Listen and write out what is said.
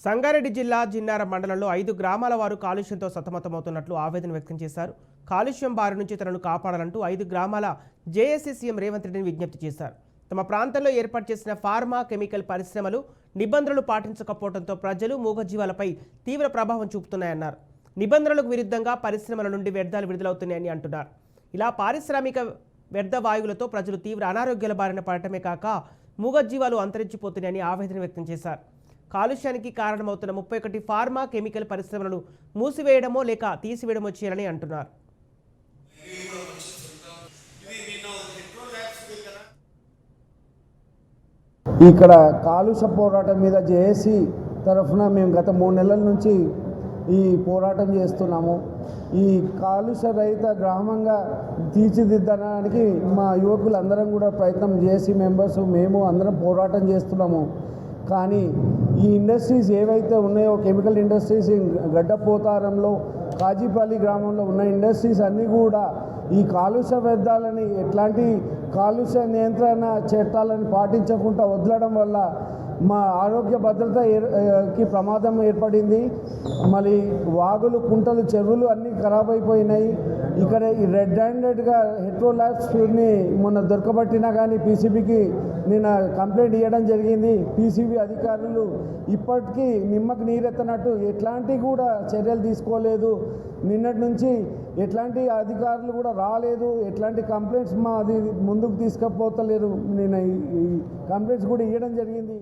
సంగారెడ్డి జిల్లా జిన్నార మండలంలో 5 గ్రామాల వారు కాలుష్యంతో సతమతమవుతున్నట్లు ఆవేదన వ్యక్తం చేశారు. కాలుష్యం బారి నుంచి తనను కాపాడాలంటూ 5 గ్రామాల జేఏసీ సీఎం రేవంత్ రెడ్డిని విజ్ఞప్తి చేశారు. తమ ప్రాంతంలో ఏర్పాటు చేసిన ఫార్మా కెమికల్ పరిశ్రమలు నిబంధనలు పాటించకపోవడంతో ప్రజలు మూగజీవాలపై తీవ్ర ప్రభావం చూపుతున్నాయన్నారు. నిబంధనలకు విరుద్ధంగా పరిశ్రమల నుండి వ్యర్థాలు విడుదలవుతున్నాయని అంటున్నారు. ఇలా పారిశ్రామిక వ్యర్థ వాయువులతో ప్రజలు తీవ్ర అనారోగ్యాల బారిన పడటమే కాక మూగజీవాలు అంతరించిపోతున్నాయని ఆవేదన వ్యక్తం చేశారు. కాలుష్యానికి కారణమవుతున్న 31 ఫార్మా కెమికల్ పరిశ్రమలను మూసివేయడమో లేక తీసివేయడమో చేయాలని అంటున్నారు. ఇక్కడ కాలుష్య పోరాటం మీద జేఏసీ తరఫున మేము గత 3 నెలల నుంచి ఈ పోరాటం చేస్తున్నాము. ఈ కాలుష్య రహిత గ్రామంగా తీర్చిదిద్దడానికి మా యువకులందరం కూడా ప్రయత్నం జేఏసీ మెంబర్స్ మేము అందరం పోరాటం చేస్తున్నాము. కానీ ఈ ఇండస్ట్రీస్ ఏవైతే ఉన్నాయో కెమికల్ ఇండస్ట్రీస్ గడ్డపోతారంలో కాజీపల్లి గ్రామంలో ఉన్న ఇండస్ట్రీస్ అన్నీ కూడా ఈ కాలుష్య వ్యర్థాలని ఎట్లాంటి కాలుష్య నియంత్రణ చట్టాలను పాటించకుండా వదలడం వల్ల మా ఆరోగ్య భద్రతకి ప్రమాదం ఏర్పడింది. మళ్ళీ వాగులు కుంటలు చెరువులు అన్నీ ఖరాబ్ అయిపోయినాయి. ఇక్కడ ఈ రెడ్ హ్యాండెడ్గా హెట్రో ల్యాబ్స్ని మొన్న దొరకబట్టినా కానీ పీసీబీకి నేను కంప్లైంట్ ఇవ్వడం జరిగింది. పీసీబీ అధికారులు ఇప్పటికీ నిమ్మకు నీరెత్తనట్టు ఎట్లాంటి కూడా చర్యలు తీసుకోలేదు. నిన్నటి నుంచి ఎట్లాంటి అధికారులు కూడా రాలేదు. ఎట్లాంటి కంప్లైంట్స్ మాది ముందుకు తీసుకుపోతలేరు. నేను ఈ కంప్లైంట్స్ కూడా ఇవ్వడం జరిగింది.